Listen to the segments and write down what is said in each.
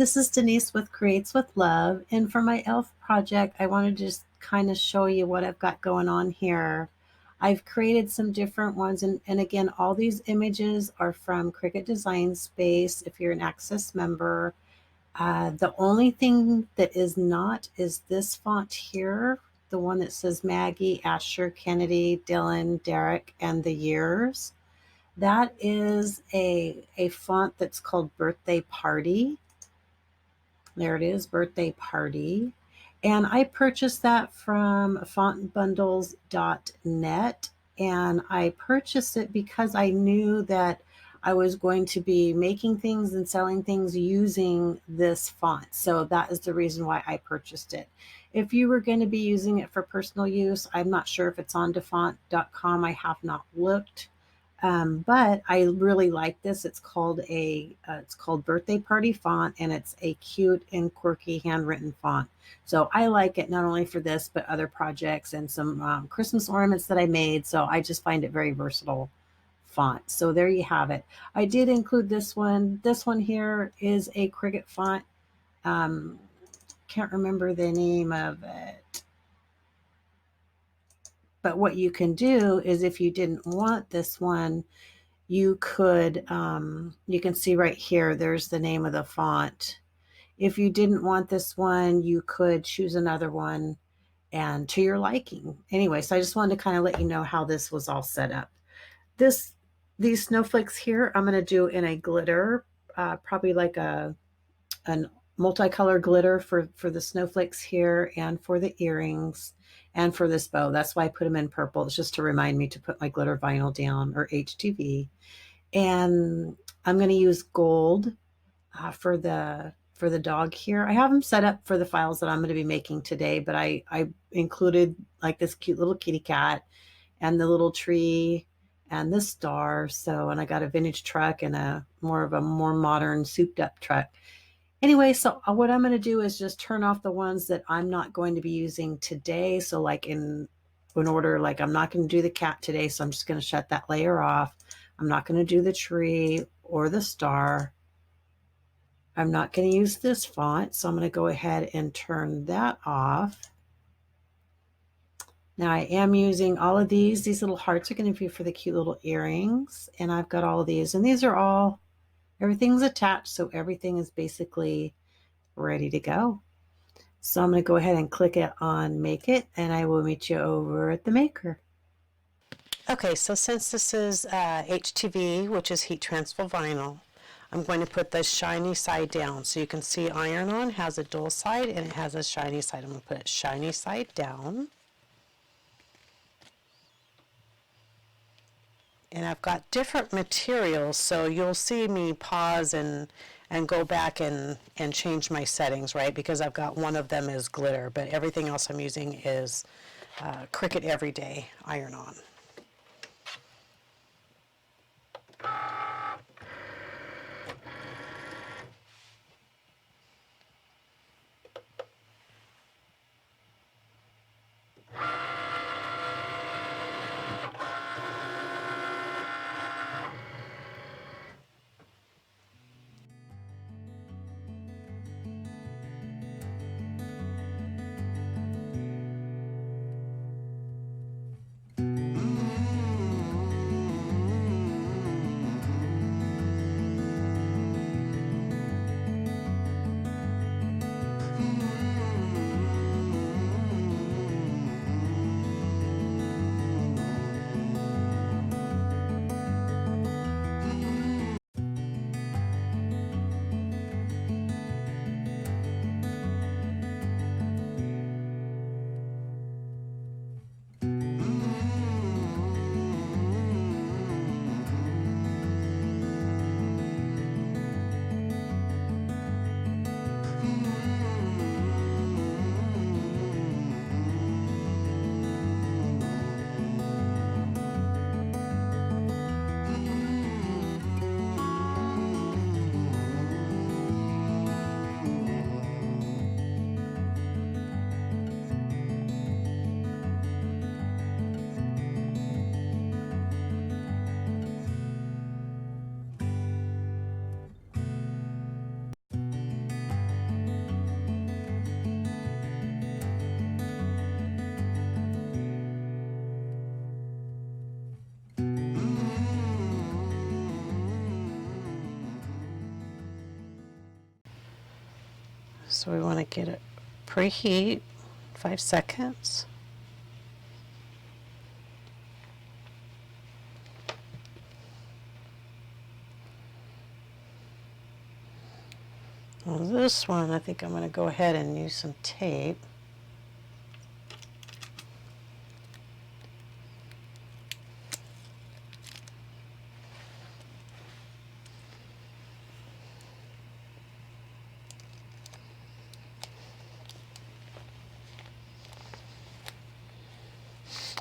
This is Denise with Creates with Love, and for my elf project, I wanted to just kind of show you what I've got going on here. I've created some different ones, and again, all these images are from Cricut Design Space if you're an Access member. The only thing that is not is this font here, the one that says Maggie, Asher, Kennedy, Dylan, Derek, and the years. That is a font that's called Birthday Party. There it is, Birthday Party. And I purchased that from fontbundles.net. And I purchased it because I knew that I was going to be making things and selling things using this font. So that is the reason why I purchased it. If you were going to be using it for personal use, I'm not sure if it's on defont.com. I have not looked. But I really like this. It's called Birthday Party font, and it's a cute and quirky handwritten font. So I like it not only for this, but other projects and some Christmas ornaments that I made. So I just find it very versatile font. So there you have it. I did include this one. This one here is a Cricut font. Can't remember the name of it. But what you can do is if you didn't want this one, you could, you can see right here, there's the name of the font. If you didn't want this one, you could choose another one and to your liking. Anyway, so I just wanted to kind of let you know how this was all set up. These snowflakes here, I'm going to do in a glitter, probably like a multicolor glitter for the snowflakes here and for the earrings and for this bow. That's why I put them in purple. It's just to remind me to put my glitter vinyl down, or HTV. And I'm going to use gold for the dog here. I have them set up for the files that I'm going to be making today, but I included like this cute little kitty cat and the little tree and the star. So, and I got a vintage truck and a more modern souped up truck. Anyway, so what I'm going to do is just turn off the ones that I'm not going to be using today. So like in order, like I'm not going to do the cat today. So I'm just going to shut that layer off. I'm not going to do the tree or the star. I'm not going to use this font. So I'm going to go ahead and turn that off. Now I am using all of these. These little hearts are going to be for the cute little earrings. And I've got all of these. And these are all, everything's attached. So everything is basically ready to go. So I'm going to go ahead and click it on Make It, and I will meet you over at the maker. Okay, so since this is HTV, which is heat transfer vinyl, I'm going to put the shiny side down. So you can see iron-on has a dull side and it has a shiny side. I'm going to put it shiny side down. And I've got different materials, so you'll see me pause and go back and change my settings, right? Because I've got one of them is glitter, but everything else I'm using is Cricut Everyday iron-on. So we want to get it preheat 5 seconds. Well, this one, I think I'm going to go ahead and use some tape.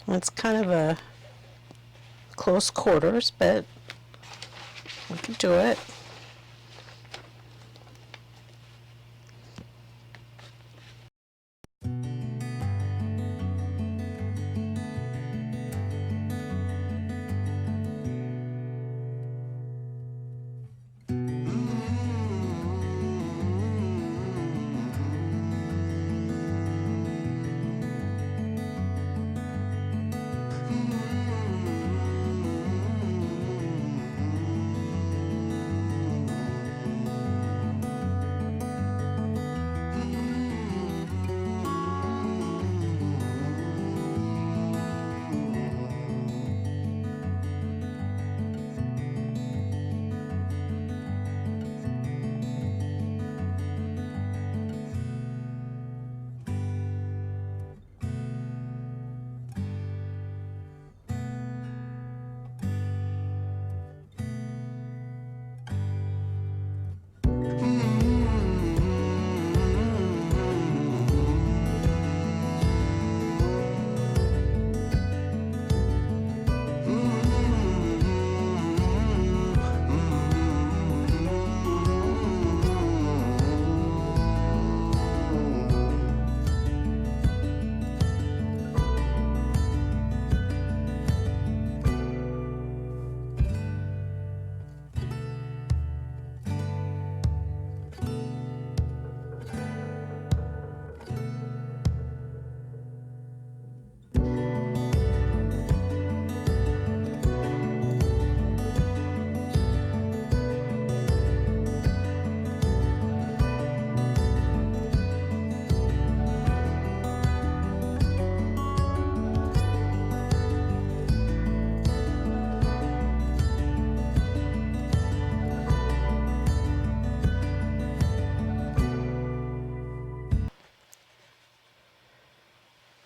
It's kind of a close quarters, but we can do it.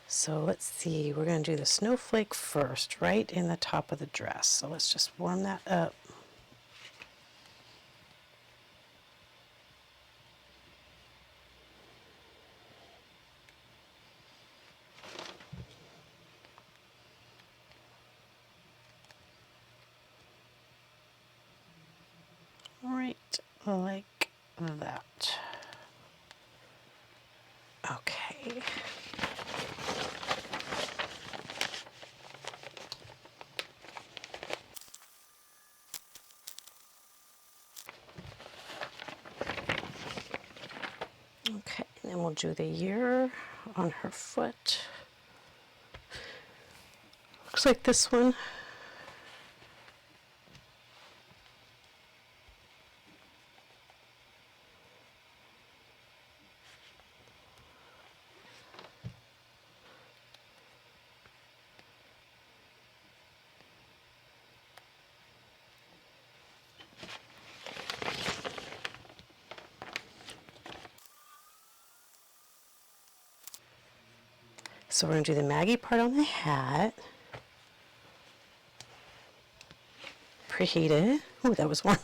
So let's see, we're going to do the snowflake first, right in the top of the dress. So let's just warm that up. Right like that. Okay. Okay, and then we'll do the ear on her foot. Looks like this one. So we're going to do the Maggie part on the hat. Preheated. Oh, that was warm.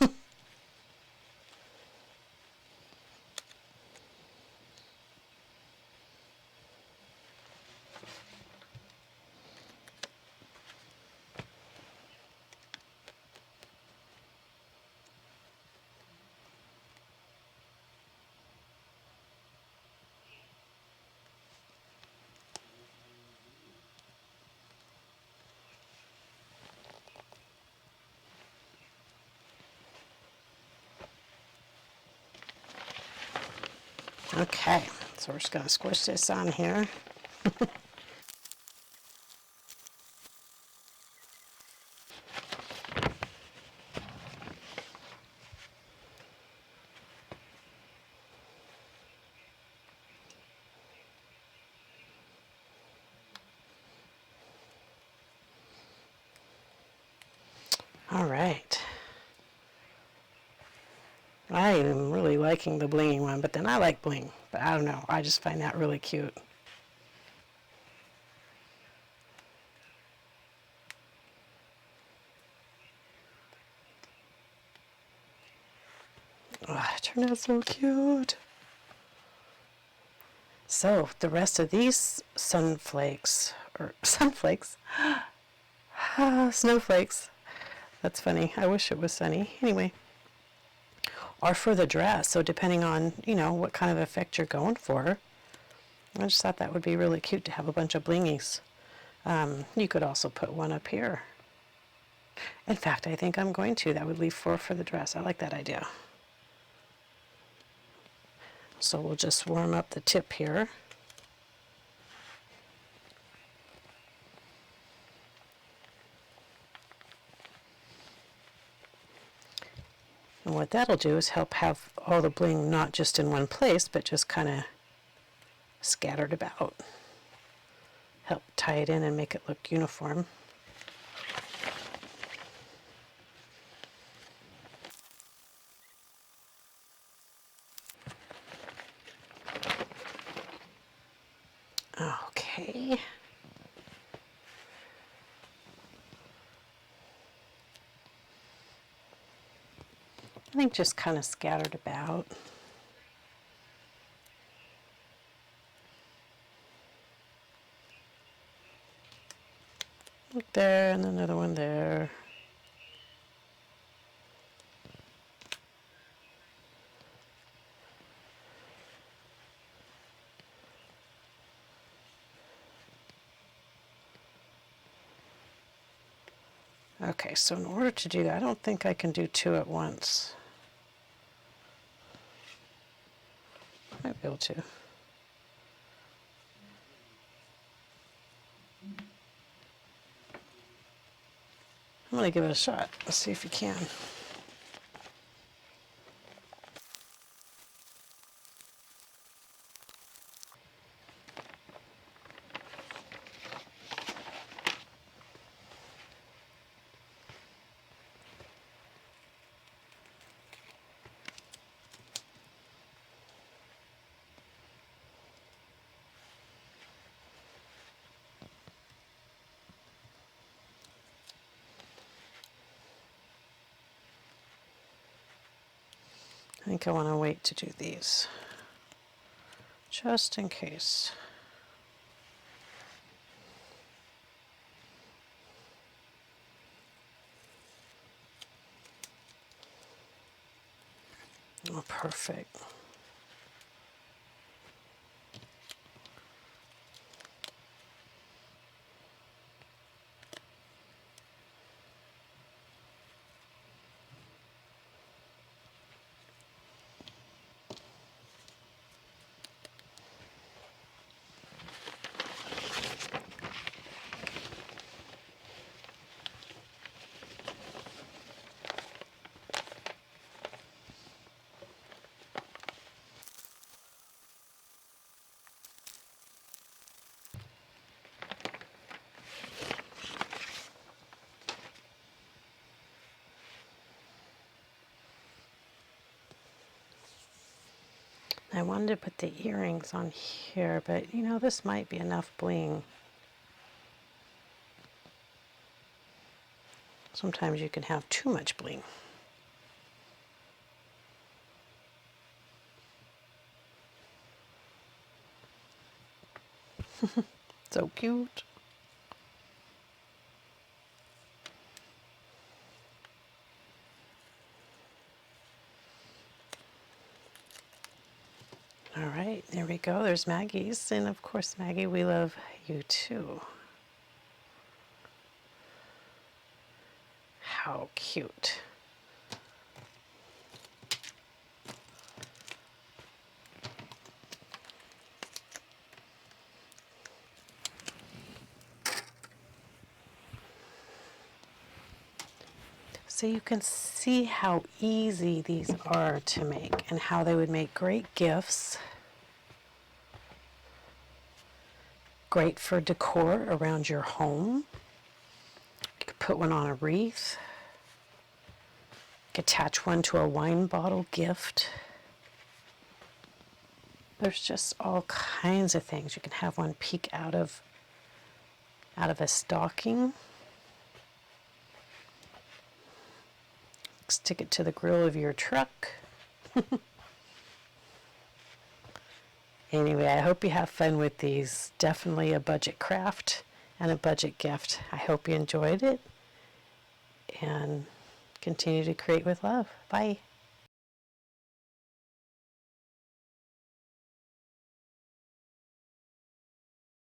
Okay, so we're just going to squish this on here. right. I am really liking the blingy one, but then I like bling. But I don't know. I just find that really cute. Oh, it turned out so cute. So the rest of these snowflakes, that's funny. I wish it was sunny. Anyway, are for the dress. So depending on, you know, what kind of effect you're going for, I just thought that would be really cute to have a bunch of blingies. You could also put one up here. In fact, I think I'm going to. That would leave 4 for the dress. I like that idea. So we'll just warm up the tip here. And what that'll do is help have all the bling not just in one place, but just kind of scattered about. Help tie it in and make it look uniform. Okay. I think just kind of scattered about. Look there, and another one there. Okay, so in order to do that, I don't think I can do 2 at once. Might be able to. I'm going to give it a shot. Let's see if you can. I think I want to wait to do these, just in case. Oh, perfect. I wanted to put the earrings on here, but you know, this might be enough bling. Sometimes you can have too much bling. So cute. All right, there we go. There's Maggie's. And of course, Maggie, we love you too. How cute. So you can see how easy these are to make and how they would make great gifts. Great for decor around your home. You could put one on a wreath. Attach one to a wine bottle gift. There's just all kinds of things. You can have one peek out of a stocking. Stick it to the grill of your truck. Anyway, I hope you have fun with these. Definitely a budget craft and a budget gift. I hope you enjoyed it and continue to create with love. Bye.